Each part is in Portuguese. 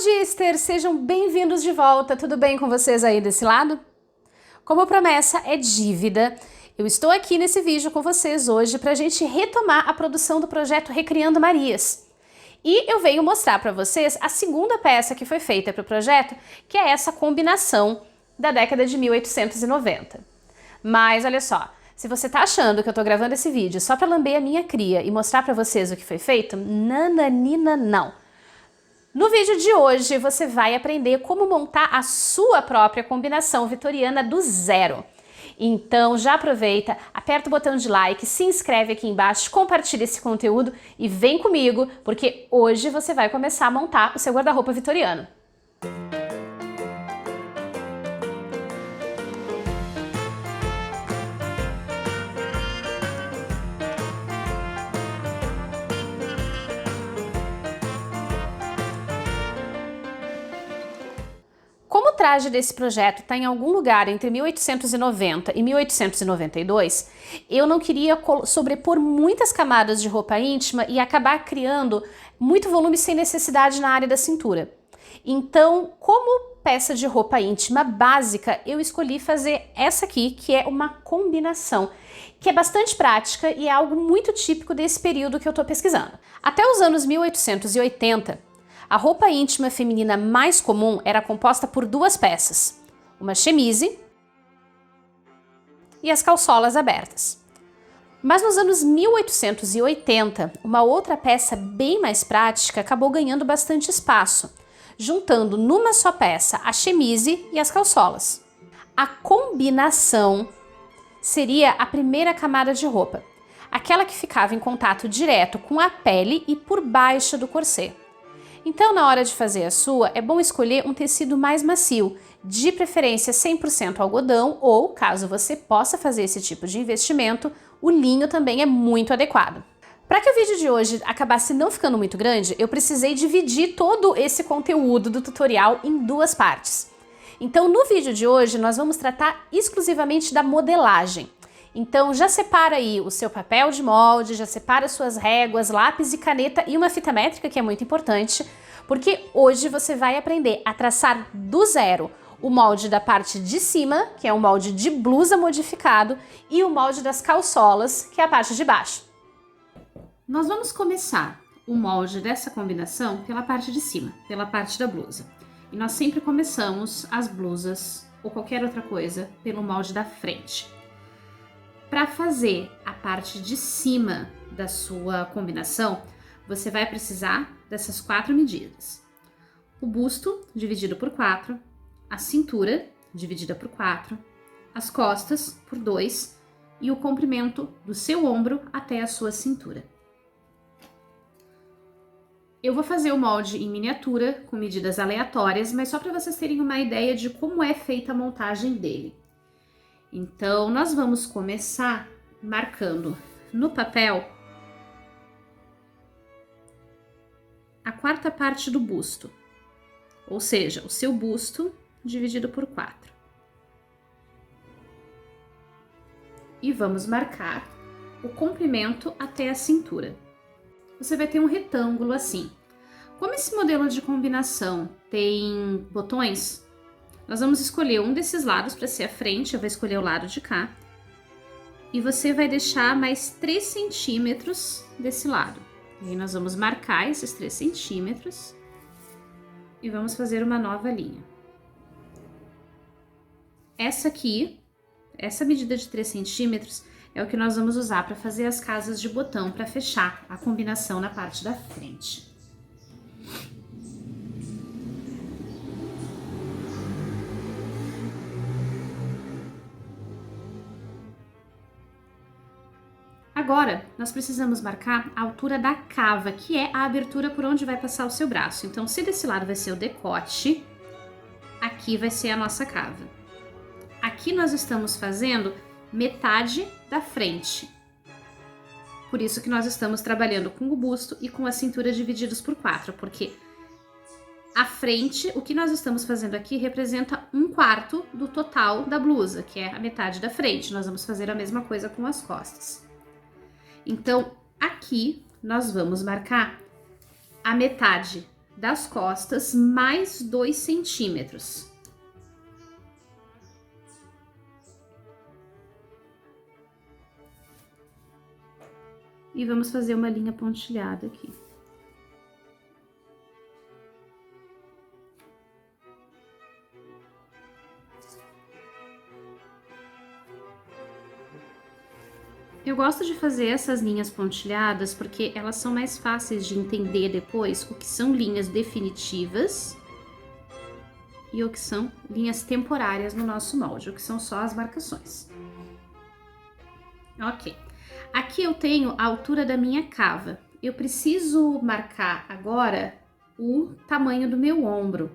Modister, sejam bem-vindos de volta, tudo bem com vocês aí desse lado? Como a promessa é dívida, eu estou aqui nesse vídeo com vocês hoje para a gente retomar a produção do projeto Recriando Marias. E eu venho mostrar para vocês a segunda peça que foi feita para o projeto, que é essa combinação da década de 1890. Mas olha só, se você tá achando que eu tô gravando esse vídeo só para lamber a minha cria e mostrar para vocês o que foi feito, nananina não. No vídeo de hoje você vai aprender como montar a sua própria combinação vitoriana do zero. Então já aproveita, aperta o botão de like, se inscreve aqui embaixo, compartilha esse conteúdo e vem comigo, porque hoje você vai começar a montar o seu guarda-roupa vitoriano. Como o traje desse projeto está em algum lugar entre 1890 e 1892, eu não queria sobrepor muitas camadas de roupa íntima e acabar criando muito volume sem necessidade na área da cintura. Então, como peça de roupa íntima básica, eu escolhi fazer essa aqui, que é uma combinação, que é bastante prática e é algo muito típico desse período que eu estou pesquisando. Até os anos 1880, a roupa íntima feminina mais comum era composta por duas peças, uma chemise e as calçolas abertas. Mas nos anos 1880, uma outra peça bem mais prática acabou ganhando bastante espaço, juntando numa só peça a chemise e as calçolas. A combinação seria a primeira camada de roupa, aquela que ficava em contato direto com a pele e por baixo do corset. Então, na hora de fazer a sua, é bom escolher um tecido mais macio, de preferência 100% algodão ou, caso você possa fazer esse tipo de investimento, o linho também é muito adequado. Para que o vídeo de hoje acabasse não ficando muito grande, eu precisei dividir todo esse conteúdo do tutorial em duas partes. Então, no vídeo de hoje, nós vamos tratar exclusivamente da modelagem. Então já separa aí o seu papel de molde, já separa suas réguas, lápis e caneta e uma fita métrica, que é muito importante, porque hoje você vai aprender a traçar do zero o molde da parte de cima, que é um molde de blusa modificado, e o molde das calçolas, que é a parte de baixo. Nós vamos começar o molde dessa combinação pela parte de cima, pela parte da blusa. E nós sempre começamos as blusas ou qualquer outra coisa pelo molde da frente. Para fazer a parte de cima da sua combinação, você vai precisar dessas 4 medidas. O busto, dividido por 4, a cintura, dividida por 4, as costas, por 2, e o comprimento do seu ombro até a sua cintura. Eu vou fazer o molde em miniatura, com medidas aleatórias, mas só para vocês terem uma ideia de como é feita a montagem dele. Então, nós vamos começar marcando no papel a quarta parte do busto, ou seja, o seu busto dividido por 4. E vamos marcar o comprimento até a cintura. Você vai ter um retângulo assim. Como esse modelo de combinação tem botões, nós vamos escolher um desses lados para ser a frente, eu vou escolher o lado de cá. E você vai deixar mais 3 centímetros desse lado. E aí nós vamos marcar esses 3 centímetros e vamos fazer uma nova linha. Essa aqui, essa medida de 3 centímetros, é o que nós vamos usar para fazer as casas de botão, para fechar a combinação na parte da frente. Agora, nós precisamos marcar a altura da cava, que é a abertura por onde vai passar o seu braço. Então, se desse lado vai ser o decote, aqui vai ser a nossa cava. Aqui nós estamos fazendo metade da frente. Por isso que nós estamos trabalhando com o busto e com a cintura divididos por 4, porque a frente, o que nós estamos fazendo aqui, representa 1/4 do total da blusa, que é a metade da frente. Nós vamos fazer a mesma coisa com as costas. Então, aqui nós vamos marcar a metade das costas mais 2 centímetros. E vamos fazer uma linha pontilhada aqui. Eu gosto de fazer essas linhas pontilhadas porque elas são mais fáceis de entender depois o que são linhas definitivas e o que são linhas temporárias no nosso molde, o que são só as marcações. Ok. Aqui eu tenho a altura da minha cava. Eu preciso marcar agora o tamanho do meu ombro.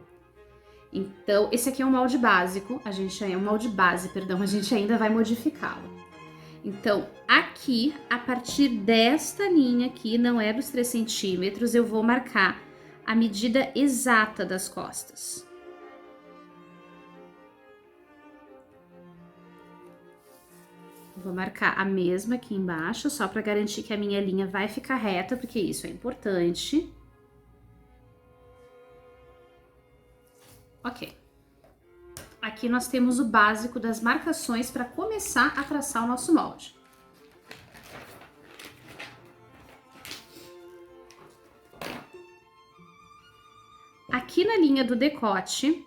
Então, esse aqui é um molde básico, a gente ainda vai modificá-lo. Então, aqui, a partir desta linha aqui, não é dos 3 centímetros, eu vou marcar a medida exata das costas. Vou marcar a mesma aqui embaixo, só para garantir que a minha linha vai ficar reta, porque isso é importante. Ok. Aqui nós temos o básico das marcações para começar a traçar o nosso molde. Aqui na linha do decote,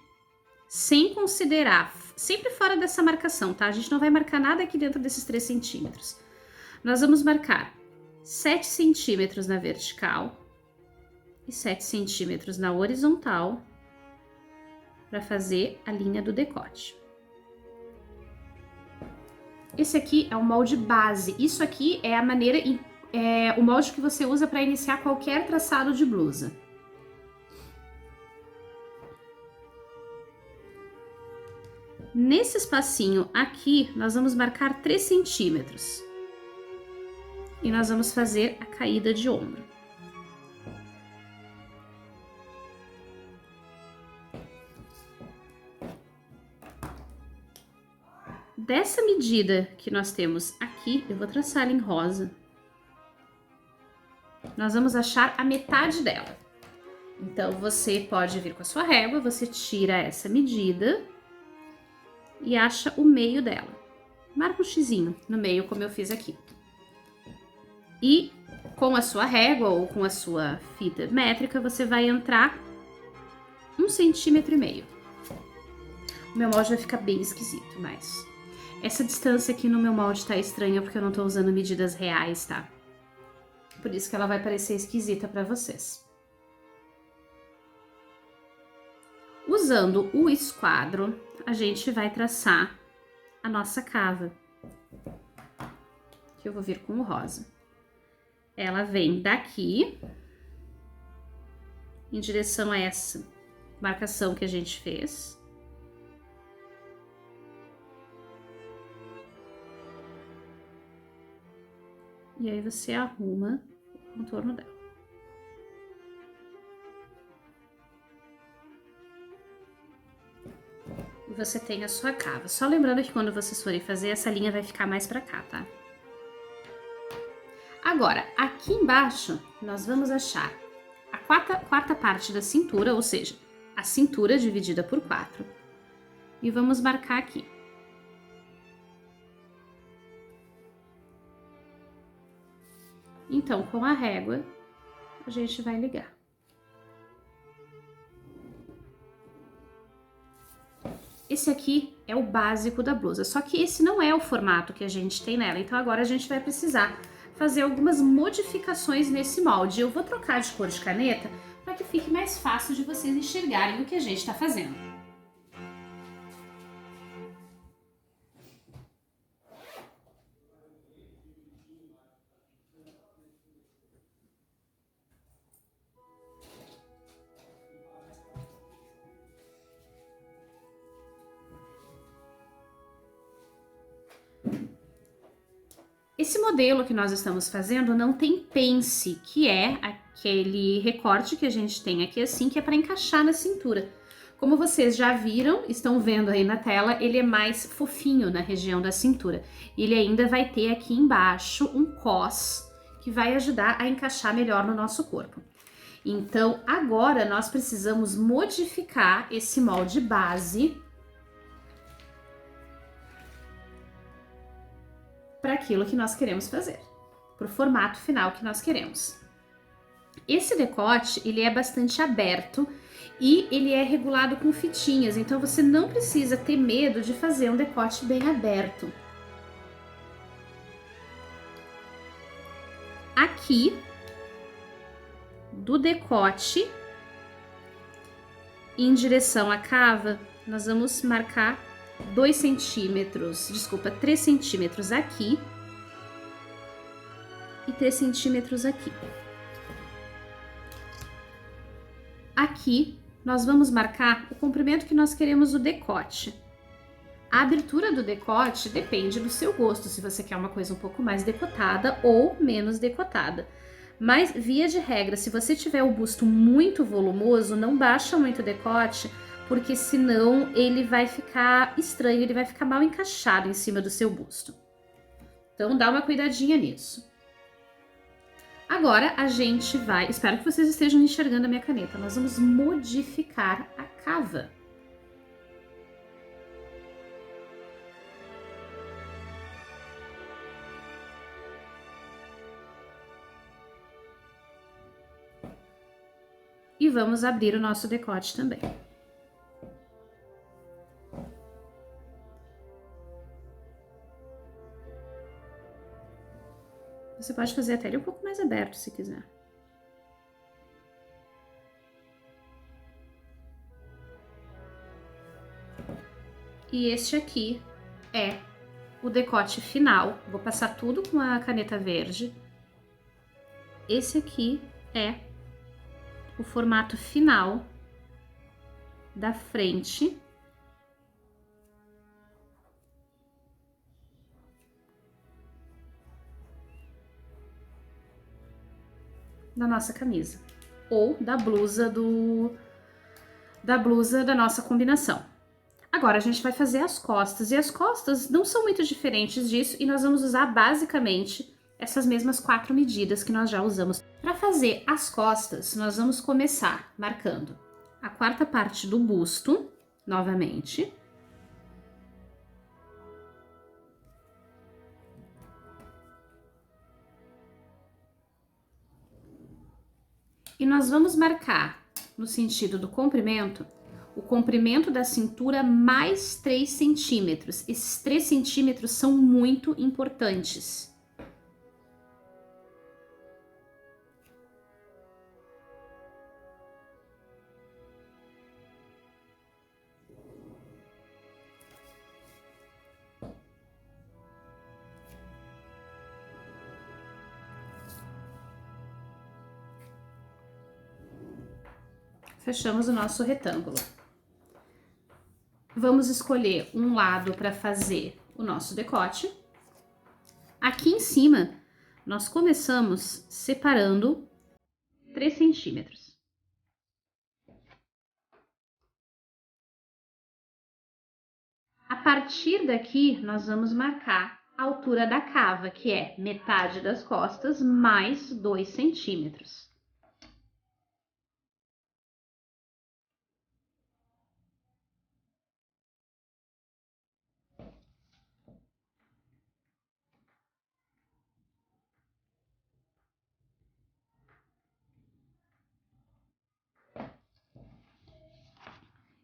sem considerar, sempre fora dessa marcação, tá? A gente não vai marcar nada aqui dentro desses 3 centímetros. Nós vamos marcar 7 centímetros na vertical e 7 centímetros na horizontal para fazer a linha do decote. Esse aqui é o molde base. Isso aqui é a maneira, o molde que você usa para iniciar qualquer traçado de blusa. Nesse espacinho aqui, nós vamos marcar 3 centímetros. E nós vamos fazer a caída de ombro. Dessa medida que nós temos aqui, eu vou traçar ela em rosa. Nós vamos achar a metade dela. Então, você pode vir com a sua régua, você tira essa medida e acha o meio dela. Marca um xizinho no meio, como eu fiz aqui. E com a sua régua ou com a sua fita métrica, você vai entrar 1,5 centímetros. O meu molde vai ficar bem esquisito, mas essa distância aqui no meu molde tá estranha porque eu não tô usando medidas reais, tá? Por isso que ela vai parecer esquisita pra vocês. Usando o esquadro, a gente vai traçar a nossa cava. Que eu vou vir com o rosa. Ela vem daqui em direção a essa marcação que a gente fez. E aí você arruma o contorno dela. E você tem a sua cava. Só lembrando que quando vocês forem fazer, essa linha vai ficar mais pra cá, tá? Agora, aqui embaixo, nós vamos achar a quarta parte da cintura, ou seja, a cintura dividida por 4. E vamos marcar aqui. Então, com a régua, a gente vai ligar. Esse aqui é o básico da blusa, só que esse não é o formato que a gente tem nela, então agora a gente vai precisar fazer algumas modificações nesse molde. Eu vou trocar de cor de caneta para que fique mais fácil de vocês enxergarem o que a gente está fazendo. Esse modelo que nós estamos fazendo não tem pence, que é aquele recorte que a gente tem aqui assim, que é para encaixar na cintura. Como vocês já viram, estão vendo aí na tela, ele é mais fofinho na região da cintura. Ele ainda vai ter aqui embaixo um cos, que vai ajudar a encaixar melhor no nosso corpo. Então, agora nós precisamos modificar esse molde base para aquilo que nós queremos fazer, para o formato final que nós queremos. Esse decote, ele é bastante aberto e ele é regulado com fitinhas, então você não precisa ter medo de fazer um decote bem aberto. Aqui, do decote, em direção à cava, nós vamos marcar 2 centímetros, desculpa, 3 centímetros aqui e 3 centímetros aqui. Aqui, nós vamos marcar o comprimento que nós queremos o decote. A abertura do decote depende do seu gosto, se você quer uma coisa um pouco mais decotada ou menos decotada. Mas, via de regra, se você tiver o busto muito volumoso, não baixa muito o decote, porque senão ele vai ficar estranho, ele vai ficar mal encaixado em cima do seu busto. Então, dá uma cuidadinha nisso. Agora, a gente vai... Espero que vocês estejam enxergando a minha caneta. Nós vamos modificar a cava. E vamos abrir o nosso decote também. Você pode fazer até ele um pouco mais aberto, se quiser. E este aqui é o decote final. Vou passar tudo com a caneta verde. Esse aqui é o formato final da frente da nossa camisa ou da blusa da nossa combinação. Agora a gente vai fazer as costas, e as costas não são muito diferentes disso, e nós vamos usar basicamente essas mesmas 4 medidas que nós já usamos. Para fazer as costas, nós vamos começar marcando a 4ª parte do busto, novamente. E nós vamos marcar, no sentido do comprimento, o comprimento da cintura mais 3 centímetros. Esses 3 centímetros são muito importantes. Fechamos o nosso retângulo. Vamos escolher um lado para fazer o nosso decote. Aqui em cima, nós começamos separando 3 centímetros. A partir daqui, nós vamos marcar a altura da cava, que é metade das costas mais 2 centímetros.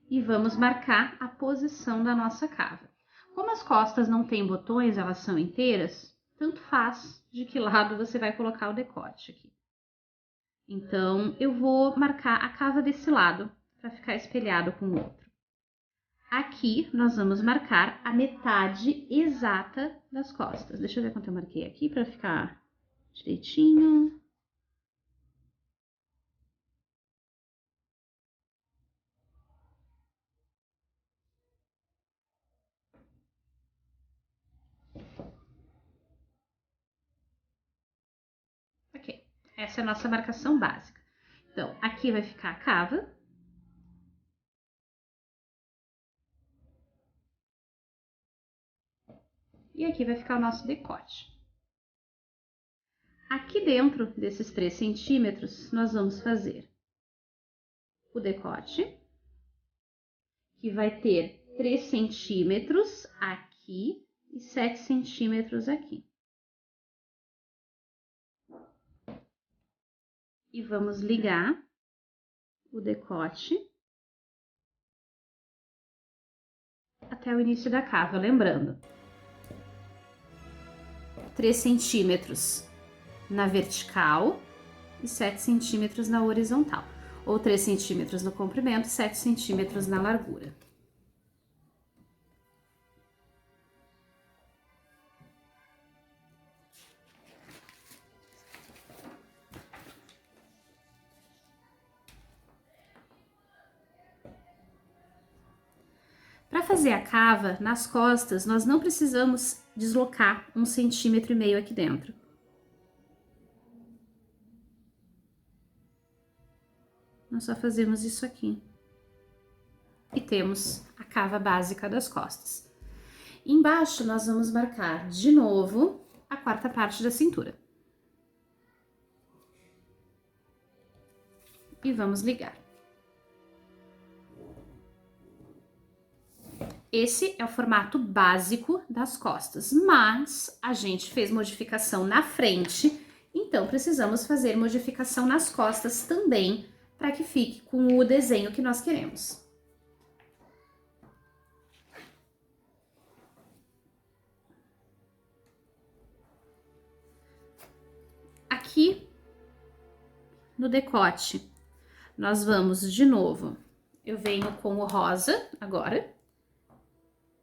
E vamos marcar a posição da nossa cava. Como as costas não têm botões, elas são inteiras, tanto faz de que lado você vai colocar o decote aqui. Então, eu vou marcar a cava desse lado, para ficar espelhado com o outro. Aqui, nós vamos marcar a metade exata das costas. Deixa eu ver quanto eu marquei aqui, para ficar direitinho. Ok, essa é a nossa marcação básica. Então, aqui vai ficar a cava. E aqui vai ficar o nosso decote. Aqui dentro desses 3 centímetros, nós vamos fazer o decote, que vai ter 3 centímetros aqui e 7 centímetros aqui. E vamos ligar o decote até o início da cava, lembrando. 3 centímetros na vertical e 7 centímetros na horizontal. Ou 3 centímetros no comprimento, 7 centímetros na largura. Para fazer a cava, nas costas, nós não precisamos deslocar 1,5 centímetros aqui dentro. Nós só fazemos isso aqui. E temos a cava básica das costas. Embaixo, nós vamos marcar de novo a 4ª parte da cintura. E vamos ligar. Esse é o formato básico das costas, mas a gente fez modificação na frente, então precisamos fazer modificação nas costas também, para que fique com o desenho que nós queremos. Aqui no decote, nós vamos de novo, eu venho com o rosa agora,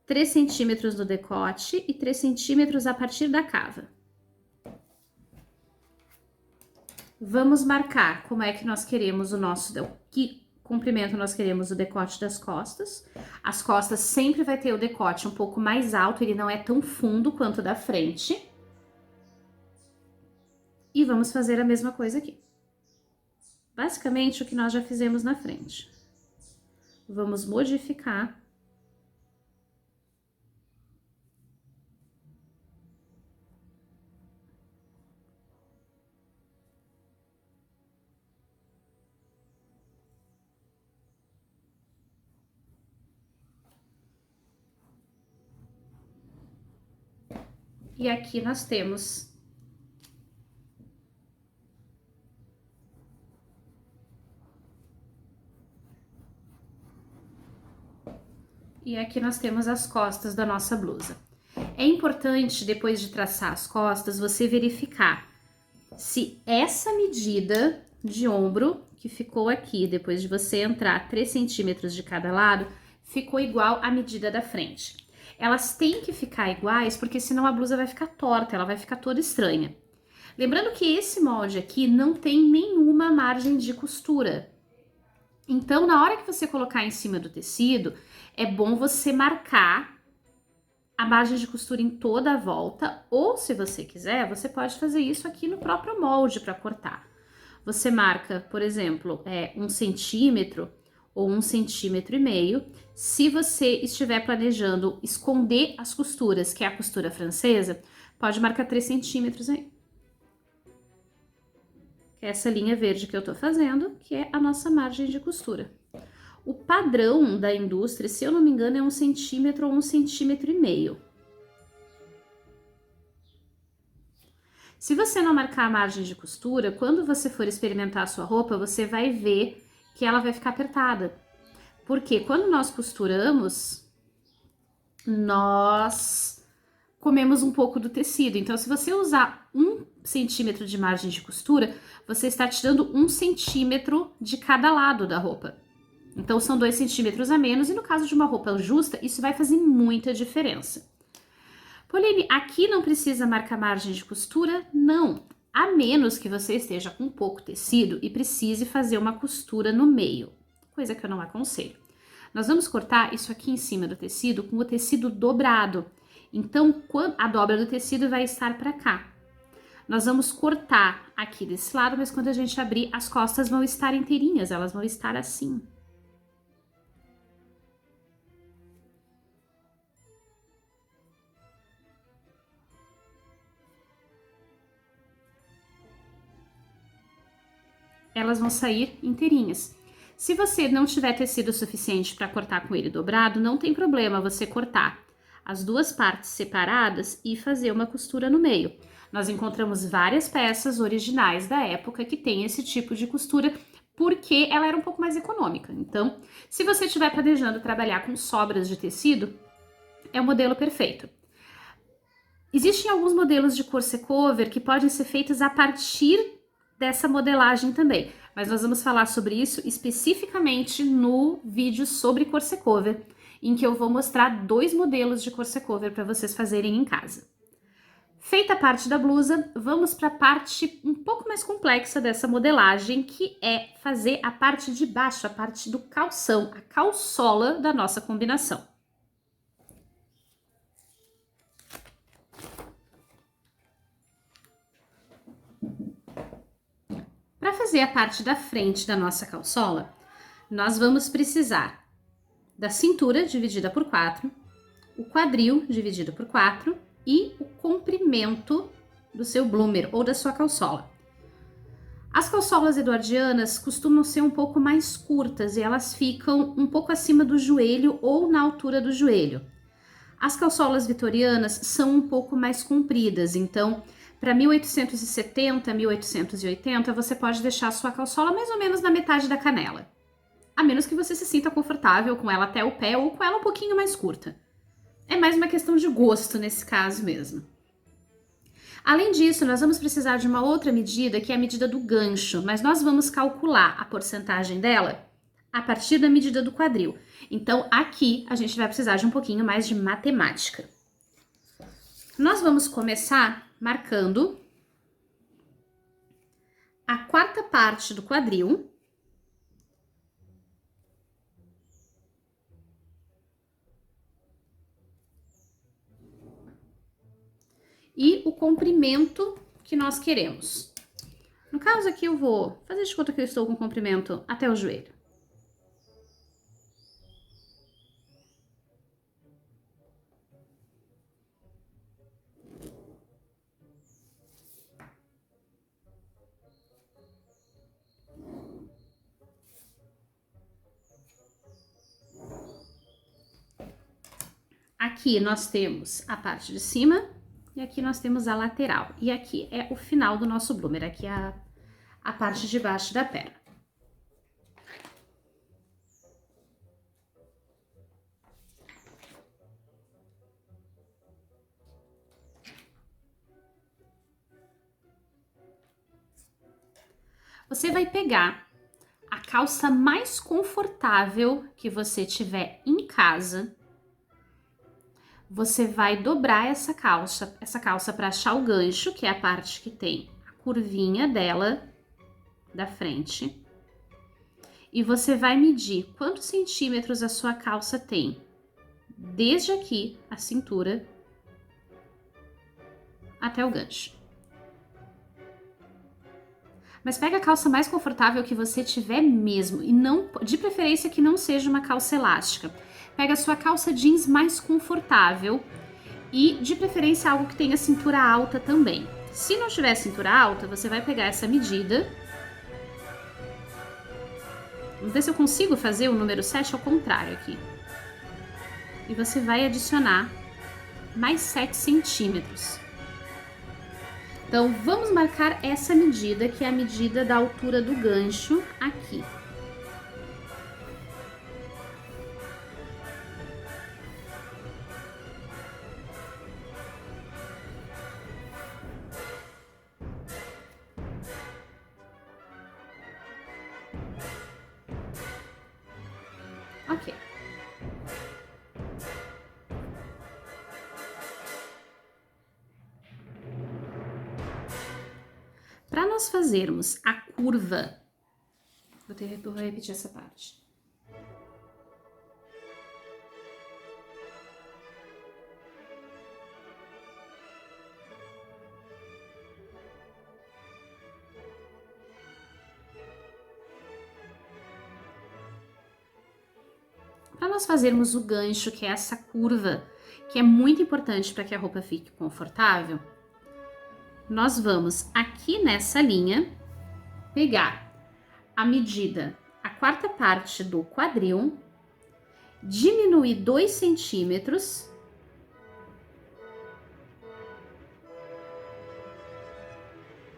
3 centímetros no decote e 3 centímetros a partir da cava. Vamos marcar como é que nós queremos o nosso, que comprimento nós queremos o decote das costas. As costas sempre vai ter o decote um pouco mais alto, ele não é tão fundo quanto o da frente. E vamos fazer a mesma coisa aqui. Basicamente o que nós já fizemos na frente. Vamos modificar e aqui nós temos as costas da nossa blusa. É importante, depois de traçar as costas, você verificar se essa medida de ombro que ficou aqui, depois de você entrar 3 centímetros de cada lado, ficou igual à medida da frente. Elas têm que ficar iguais, porque senão a blusa vai ficar torta, ela vai ficar toda estranha. Lembrando que esse molde aqui não tem nenhuma margem de costura. Então, na hora que você colocar em cima do tecido, é bom você marcar a margem de costura em toda a volta, ou se você quiser, você pode fazer isso aqui no próprio molde para cortar. Você marca, por exemplo, 1 centímetro ou 1,5 centímetros. Se você estiver planejando esconder as costuras, que é a costura francesa, pode marcar 3 centímetros aí. Essa linha verde que eu tô fazendo, que é a nossa margem de costura. O padrão da indústria, se eu não me engano, é 1 centímetro ou 1,5 centímetros. Se você não marcar a margem de costura, quando você for experimentar a sua roupa, você vai ver que ela vai ficar apertada. Porque quando nós costuramos, nós comemos um pouco do tecido. Então, se você usar 1 centímetro de margem de costura, você está tirando 1 centímetro de cada lado da roupa. Então, são 2 centímetros a menos, e no caso de uma roupa justa, isso vai fazer muita diferença. Pauline, aqui não precisa marcar margem de costura? Não, a menos que você esteja com pouco tecido e precise fazer uma costura no meio, coisa que eu não aconselho. Nós vamos cortar isso aqui em cima do tecido com o tecido dobrado. Então, a dobra do tecido vai estar para cá. Nós vamos cortar aqui desse lado, mas quando a gente abrir, as costas vão estar inteirinhas, elas vão estar assim. elas vão sair inteirinhas. Se você não tiver tecido suficiente para cortar com ele dobrado, não tem problema você cortar as duas partes separadas e fazer uma costura no meio. Nós encontramos várias peças originais da época que tem esse tipo de costura, porque ela era um pouco mais econômica. Então, se você estiver planejando trabalhar com sobras de tecido, é o modelo perfeito. Existem alguns modelos de corset cover que podem ser feitos a partir dessa modelagem também, mas nós vamos falar sobre isso especificamente no vídeo sobre corset cover, em que eu vou mostrar 2 modelos de corset cover para vocês fazerem em casa. Feita a parte da blusa, vamos para a parte um pouco mais complexa dessa modelagem, que é fazer a parte de baixo, a parte do calção, a calçola da nossa combinação. Para fazer a parte da frente da nossa calçola, nós vamos precisar da cintura dividida por 4, o quadril dividido por 4 e o comprimento do seu bloomer ou da sua calçola. As calçolas eduardianas costumam ser um pouco mais curtas e elas ficam um pouco acima do joelho ou na altura do joelho. As calçolas vitorianas são um pouco mais compridas, então para 1870, 1880 você pode deixar a sua calçola mais ou menos na metade da canela. A menos que você se sinta confortável com ela até o pé ou com ela um pouquinho mais curta. É mais uma questão de gosto nesse caso mesmo. Além disso, nós vamos precisar de uma outra medida, que é a medida do gancho, mas nós vamos calcular a porcentagem dela a partir da medida do quadril. Então, aqui a gente vai precisar de um pouquinho mais de matemática. Nós vamos começar marcando a 4ª parte do quadril. E o comprimento que nós queremos. No caso aqui eu vou fazer de conta que eu estou com o comprimento até o joelho. Aqui nós temos a parte de cima e aqui nós temos a lateral. E aqui é o final do nosso bloomer, aqui é a parte de baixo da perna. Você vai pegar a calça mais confortável que você tiver em casa. Você vai dobrar essa calça para achar o gancho, que é a parte que tem a curvinha dela da frente. E você vai medir quantos centímetros a sua calça tem, desde aqui, a cintura, até o gancho. Mas pega a calça mais confortável que você tiver mesmo, e não, de preferência que não seja uma calça elástica. Pega a sua calça jeans mais confortável e, de preferência, algo que tenha cintura alta também. Se não tiver cintura alta, você vai pegar essa medida. Vamos ver se eu consigo fazer o número 7 ao contrário aqui. E você vai adicionar mais 7 centímetros. Então, vamos marcar essa medida, que é a medida da altura do gancho aqui. Ok. Para nós fazermos a curva, vou repetir essa parte. Para nós fazermos o gancho, que é essa curva, que é muito importante para que a roupa fique confortável, nós vamos aqui nessa linha pegar a medida, a quarta parte do quadril, diminuir 2 centímetros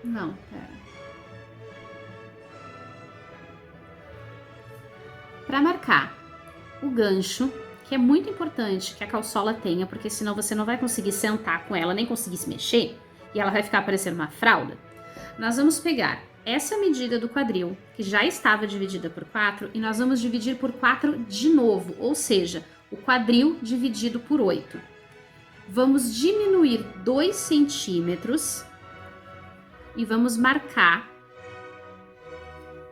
Não, pera. Para marcar o gancho, que é muito importante que a calçola tenha, porque senão você não vai conseguir sentar com ela, nem conseguir se mexer, e ela vai ficar parecendo uma fralda. Nós vamos pegar essa medida do quadril, que já estava dividida por 4, e nós vamos dividir por 4 de novo, ou seja, o quadril dividido por 8. Vamos diminuir 2 centímetros e vamos marcar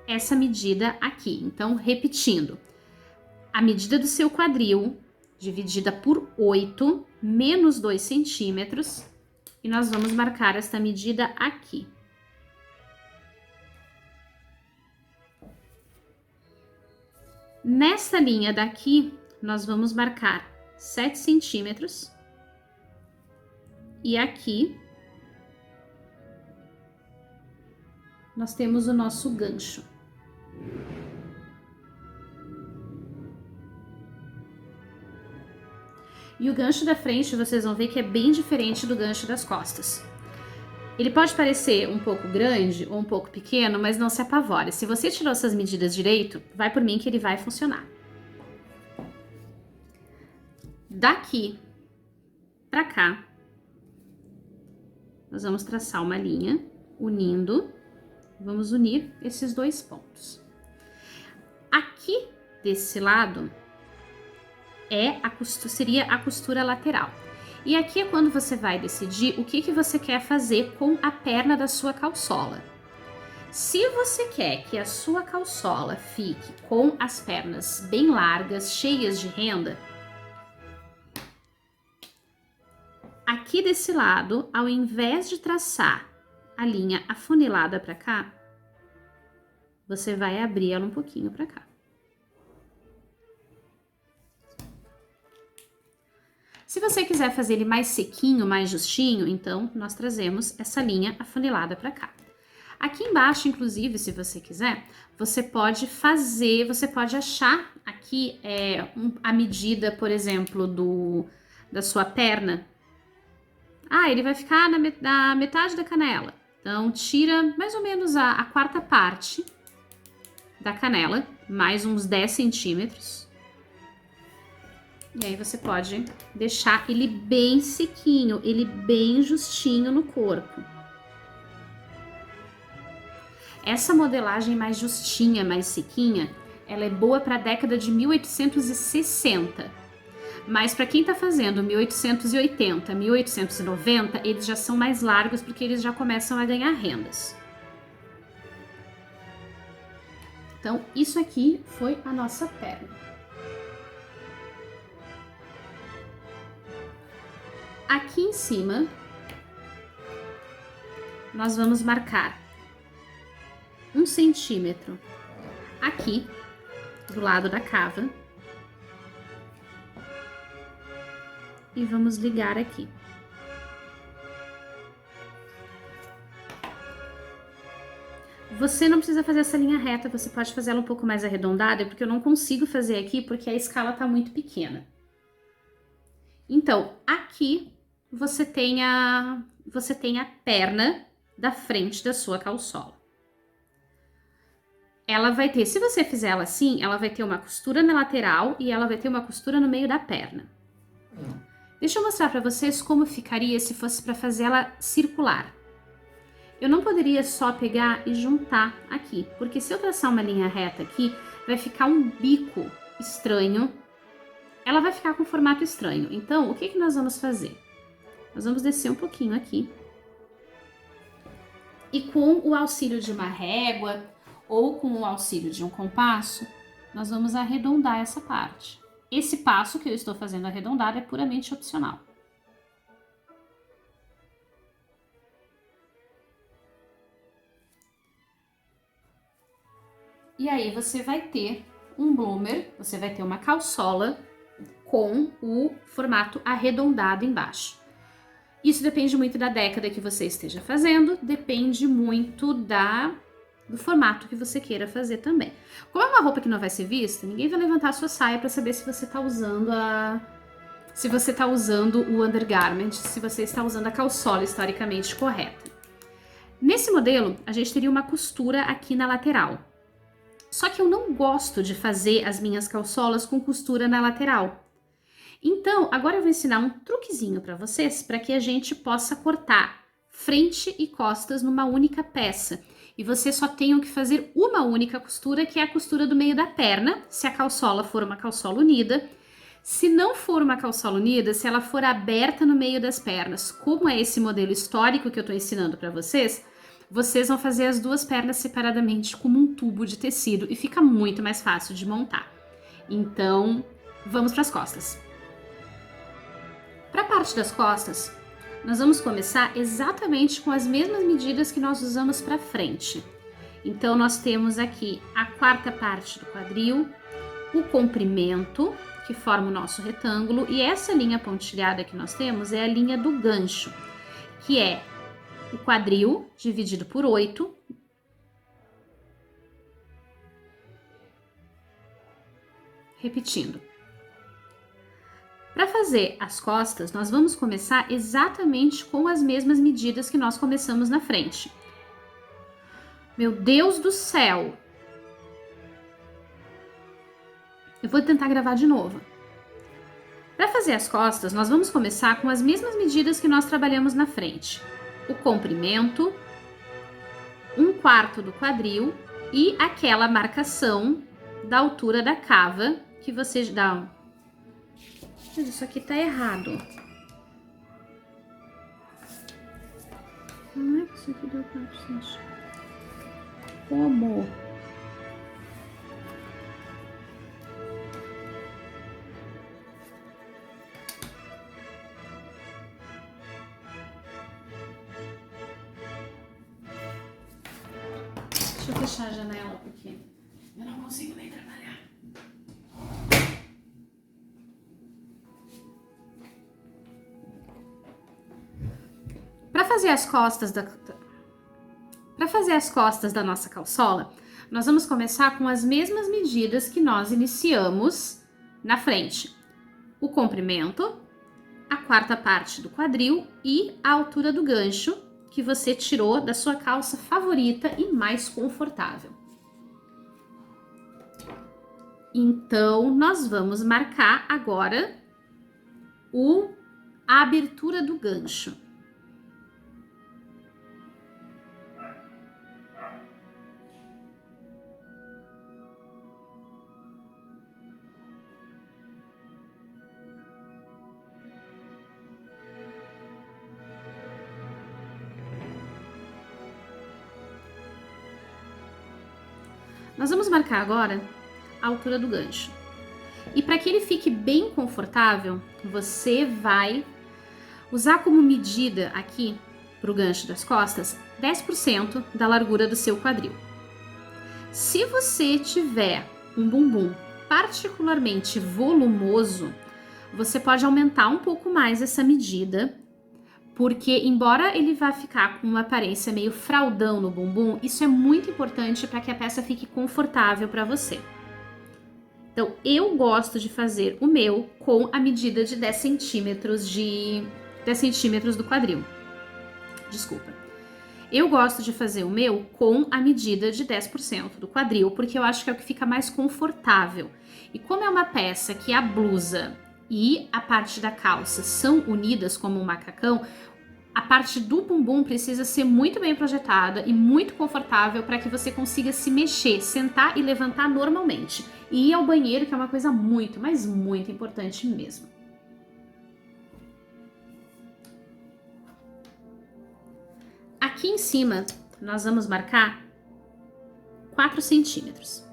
essa medida aqui. Então, repetindo, a medida do seu quadril dividida por 8 menos 2 centímetros e nós vamos marcar esta medida aqui. Nesta linha daqui, nós vamos marcar 7 centímetros e aqui nós temos o nosso gancho. E o gancho da frente, vocês vão ver que é bem diferente do gancho das costas. Ele pode parecer um pouco grande ou um pouco pequeno, mas não se apavore. Se você tirou essas medidas direito, vai por mim que ele vai funcionar. Daqui pra cá, nós vamos traçar uma linha, unindo. Vamos unir esses 2 pontos. Aqui desse lado seria a costura lateral. E aqui é quando você vai decidir o que você quer fazer com a perna da sua calçola. Se você quer que a sua calçola fique com as pernas bem largas, cheias de renda, aqui desse lado, ao invés de traçar a linha afunilada para cá, você vai abrir ela um pouquinho para cá. Se você quiser fazer ele mais sequinho, mais justinho, então nós trazemos essa linha afunilada para cá. Aqui embaixo, inclusive, se você quiser, você pode achar aqui a medida, por exemplo, da sua perna. Ah, ele vai ficar na metade da canela. Então, tira mais ou menos a quarta parte da canela, mais uns 10 centímetros. E aí você pode deixar ele bem sequinho, ele bem justinho no corpo. Essa modelagem mais justinha, mais sequinha, ela é boa para a década de 1860. Mas para quem está fazendo 1880, 1890, eles já são mais largos porque eles já começam a ganhar rendas. Então, isso aqui foi a nossa perna. Aqui em cima, nós vamos marcar 1 centímetro aqui, do lado da cava. E vamos ligar aqui. Você não precisa fazer essa linha reta, você pode fazer ela um pouco mais arredondada, porque eu não consigo fazer aqui porque a escala tá muito pequena. Então, aqui você tem a perna da frente da sua calçola. Ela vai ter, se você fizer ela assim, ela vai ter uma costura na lateral e ela vai ter uma costura no meio da perna. Deixa eu mostrar para vocês como ficaria se fosse para fazer ela circular. Eu não poderia só pegar e juntar aqui, porque se eu traçar uma linha reta aqui, vai ficar um bico estranho. Ela vai ficar com um formato estranho. Então, o que nós vamos fazer? Nós vamos descer um pouquinho aqui. E com o auxílio de uma régua ou com o auxílio de um compasso, nós vamos arredondar essa parte. Esse passo que eu estou fazendo arredondado é puramente opcional. E aí você vai ter um bloomer, você vai ter uma calçola com o formato arredondado embaixo. Isso depende muito da década que você esteja fazendo, depende muito do formato que você queira fazer também. Como é uma roupa que não vai ser vista, ninguém vai levantar a sua saia para saber se você tá usando o undergarment, se você está usando a calçola historicamente correta. Nesse modelo, a gente teria uma costura aqui na lateral. Só que eu não gosto de fazer as minhas calçolas com costura na lateral. Então, agora eu vou ensinar um truquezinho para vocês, para que a gente possa cortar frente e costas numa única peça. E vocês só tenham que fazer uma única costura, que é a costura do meio da perna, se a calçola for uma calçola unida. Se não for uma calçola unida, se ela for aberta no meio das pernas, como é esse modelo histórico que eu estou ensinando para vocês, vocês vão fazer as duas pernas separadamente como um tubo de tecido e fica muito mais fácil de montar. Então, vamos para as costas. Para a parte das costas, nós vamos começar exatamente com as mesmas medidas que nós usamos para frente. Então, nós temos aqui a quarta parte do quadril, o comprimento, que forma o nosso retângulo, e essa linha pontilhada que nós temos é a linha do gancho, que é o quadril dividido por 8. Repetindo. Para fazer as costas, nós vamos começar exatamente com as mesmas medidas que nós começamos na frente. Meu Deus do céu! Eu vou tentar gravar de novo. Para fazer as costas, nós vamos começar com as mesmas medidas que nós trabalhamos na frente. O comprimento, 1/4 do quadril e aquela marcação da altura da cava que você dá. Mas isso aqui tá errado. Não é que isso aqui deu 4 centímetros. Como? Deixa eu fechar a janela porque eu não consigo nem trabalhar. Para fazer as costas da nossa calçola, nós vamos começar com as mesmas medidas que nós iniciamos na frente. O comprimento, a quarta parte do quadril e a altura do gancho que você tirou da sua calça favorita e mais confortável. Então, nós vamos marcar agora a abertura do gancho. Nós vamos marcar agora a altura do gancho. E para que ele fique bem confortável, você vai usar como medida aqui para o gancho das costas 10% da largura do seu quadril. Se você tiver um bumbum particularmente volumoso, você pode aumentar um pouco mais essa medida, porque embora ele vá ficar com uma aparência meio fraldão no bumbum, isso é muito importante para que a peça fique confortável para você. Então, eu gosto de fazer o meu com a medida de 10 centímetros do quadril. Desculpa. Eu gosto de fazer o meu com a medida de 10% do quadril, porque eu acho que é o que fica mais confortável. E como é uma peça que a blusa e a parte da calça são unidas como um macacão, a parte do bumbum precisa ser muito bem projetada e muito confortável para que você consiga se mexer, sentar e levantar normalmente. E ir ao banheiro, que é uma coisa muito, mas muito importante mesmo. Aqui em cima, nós vamos marcar 4 centímetros.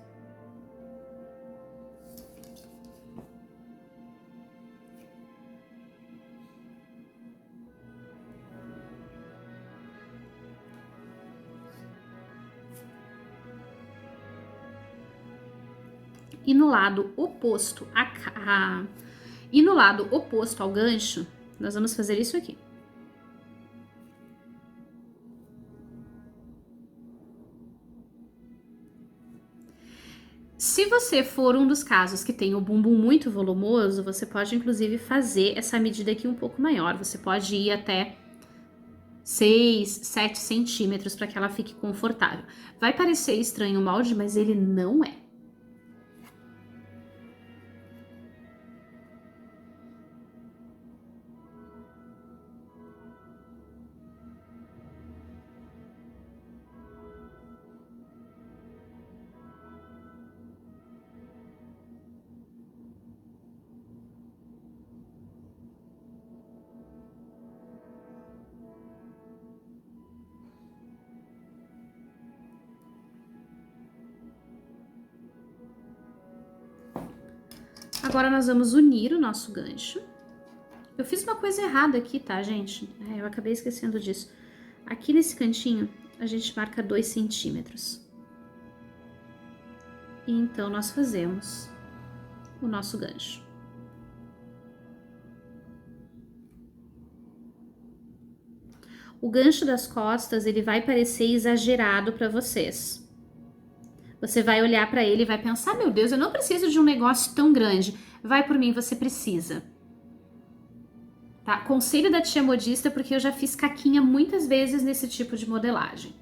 E no lado oposto ao gancho, nós vamos fazer isso aqui. Se você for um dos casos que tem o bumbum muito volumoso, você pode inclusive fazer essa medida aqui um pouco maior. Você pode ir até 6, 7 centímetros para que ela fique confortável. Vai parecer estranho o molde, mas ele não é. Agora nós vamos unir o nosso gancho. Eu fiz uma coisa errada aqui, tá, gente? Eu acabei esquecendo disso. Aqui nesse cantinho, a gente marca 2 centímetros. E então nós fazemos o nosso gancho. O gancho das costas, ele vai parecer exagerado para vocês. Você vai olhar para ele e vai pensar, meu Deus, eu não preciso de um negócio tão grande. Vai por mim, você precisa. Tá? Conselho da tia modista, porque eu já fiz caquinha muitas vezes nesse tipo de modelagem.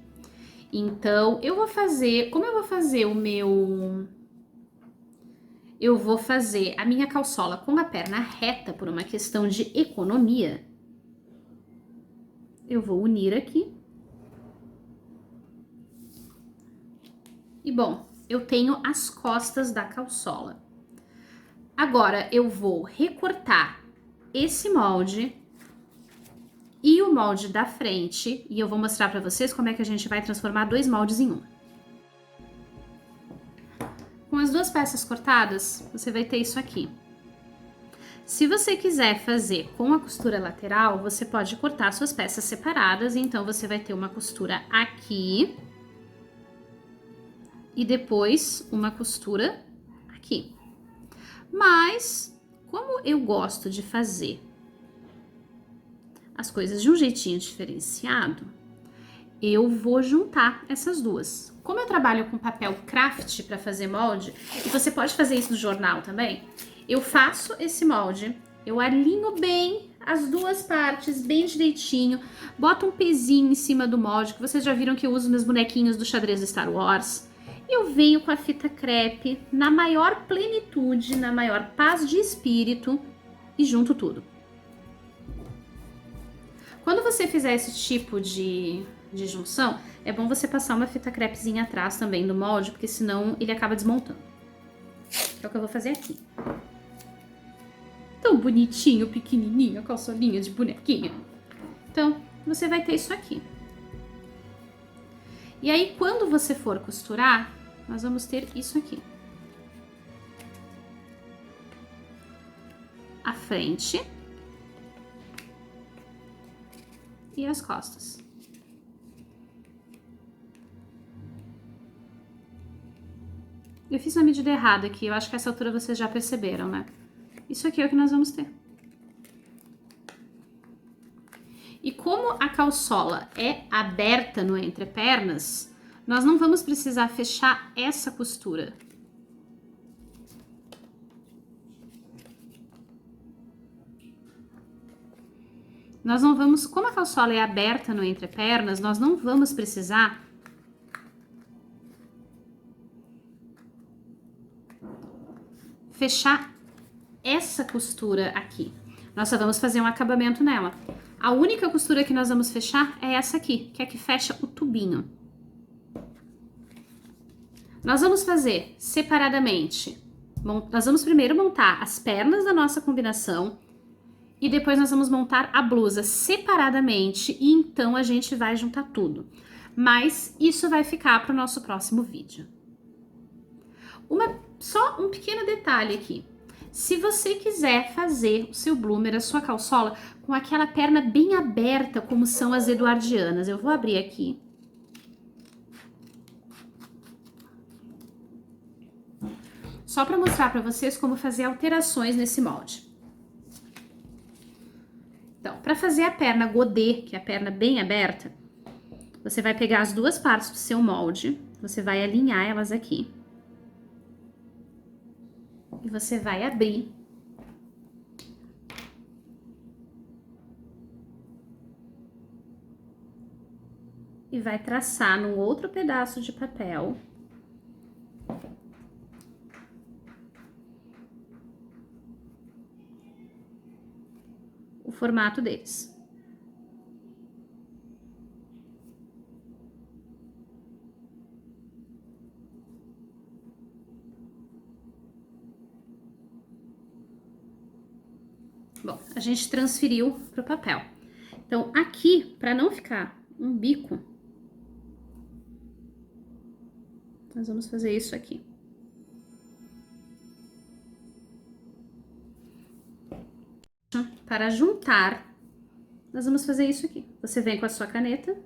Então, eu vou fazer, como eu vou fazer o meu... Eu vou fazer a minha calçola com a perna reta por uma questão de economia. Eu vou unir aqui. E bom, eu tenho as costas da calçola. Agora eu vou recortar esse molde e o molde da frente, e eu vou mostrar para vocês como é que a gente vai transformar 2 moldes em um. Com as 2 peças cortadas, você vai ter isso aqui. Se você quiser fazer com a costura lateral, você pode cortar suas peças separadas, então você vai ter uma costura aqui e depois uma costura aqui. Mas, como eu gosto de fazer as coisas de um jeitinho diferenciado, eu vou juntar essas duas. Como eu trabalho com papel craft para fazer molde, e você pode fazer isso no jornal também, eu faço esse molde, eu alinho bem as 2 partes, bem direitinho, boto um pezinho em cima do molde, que vocês já viram que eu uso meus bonequinhos do xadrez do Star Wars. Eu venho com a fita crepe na maior plenitude, na maior paz de espírito e junto tudo. Quando você fizer esse tipo de junção, é bom você passar uma fita crepezinha atrás também do molde, porque senão ele acaba desmontando. É o que eu vou fazer aqui. Tão bonitinho, pequenininho, a calçolinha de bonequinha. Então, você vai ter isso aqui. E aí, quando você for costurar, nós vamos ter isso aqui. A frente e as costas. Eu fiz uma medida errada aqui, eu acho que a essa altura vocês já perceberam, né? Isso aqui é o que nós vamos ter. E como a calçola é aberta no entrepernas, nós não vamos precisar fechar essa costura. Nós não vamos, como a calçola é aberta no entrepernas, nós não vamos precisar fechar essa costura aqui. Nós só vamos fazer um acabamento nela. A única costura que nós vamos fechar é essa aqui, que é a que fecha o tubinho. Nós vamos fazer separadamente. Nós vamos primeiro montar as pernas da nossa combinação e depois nós vamos montar a blusa separadamente e então a gente vai juntar tudo. Mas isso vai ficar para o nosso próximo vídeo. Só um pequeno detalhe aqui. Se você quiser fazer o seu bloomer, a sua calçola, com aquela perna bem aberta, como são as eduardianas, eu vou abrir aqui. Só para mostrar para vocês como fazer alterações nesse molde. Então, para fazer a perna godê, que é a perna bem aberta, você vai pegar as 2 partes do seu molde, você vai alinhar elas aqui. E você vai abrir. E vai traçar num outro pedaço de papel. O formato deles. Bom, a gente transferiu para o papel. Então, aqui, para não ficar um bico, nós vamos fazer isso aqui. Para juntar, nós vamos fazer isso aqui. Você vem com a sua caneta.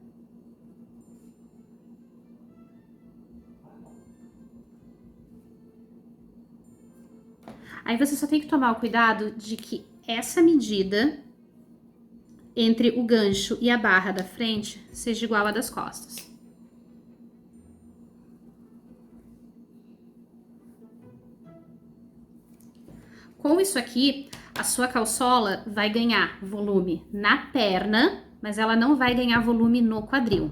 Aí você só tem que tomar o cuidado de que essa medida entre o gancho e a barra da frente seja igual à das costas. Com isso aqui, a sua calçola vai ganhar volume na perna, mas ela não vai ganhar volume no quadril.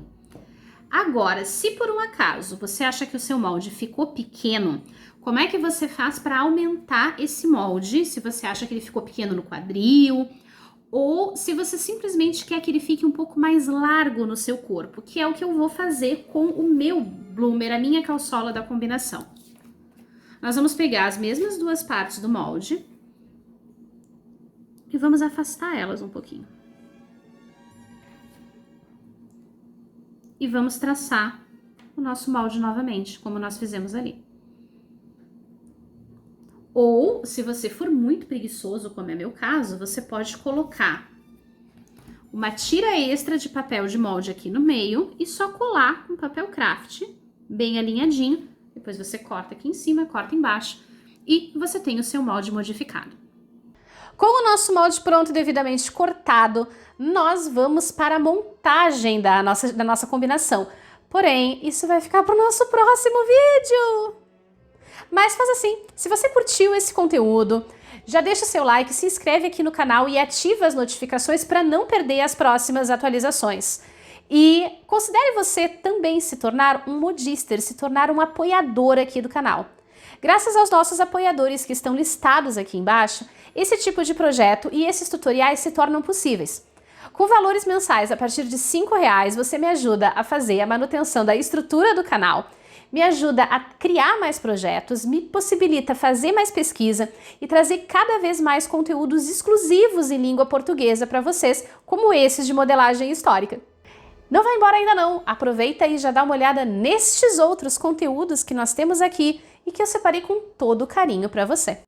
Agora, se por um acaso você acha que o seu molde ficou pequeno, como é que você faz para aumentar esse molde? Se você acha que ele ficou pequeno no quadril, ou se você simplesmente quer que ele fique um pouco mais largo no seu corpo, que é o que eu vou fazer com o meu bloomer, a minha calçola da combinação. Nós vamos pegar as mesmas duas partes do molde e vamos afastar elas um pouquinho. E vamos traçar o nosso molde novamente, como nós fizemos ali. Ou, se você for muito preguiçoso, como é meu caso, você pode colocar uma tira extra de papel de molde aqui no meio e só colar com papel craft, bem alinhadinho. Depois você corta aqui em cima, corta embaixo e você tem o seu molde modificado. Com o nosso molde pronto e devidamente cortado, nós vamos para a montagem da nossa combinação. Porém, isso vai ficar para o nosso próximo vídeo. Mas faz assim, se você curtiu esse conteúdo, já deixa o seu like, se inscreve aqui no canal e ativa as notificações para não perder as próximas atualizações. E considere você também se tornar um modister, se tornar um apoiador aqui do canal. Graças aos nossos apoiadores que estão listados aqui embaixo, esse tipo de projeto e esses tutoriais se tornam possíveis. Com valores mensais a partir de R$5, você me ajuda a fazer a manutenção da estrutura do canal, me ajuda a criar mais projetos, me possibilita fazer mais pesquisa e trazer cada vez mais conteúdos exclusivos em língua portuguesa para vocês, como esses de modelagem histórica. Não vai embora ainda não, aproveita e já dá uma olhada nestes outros conteúdos que nós temos aqui e que eu separei com todo carinho para você.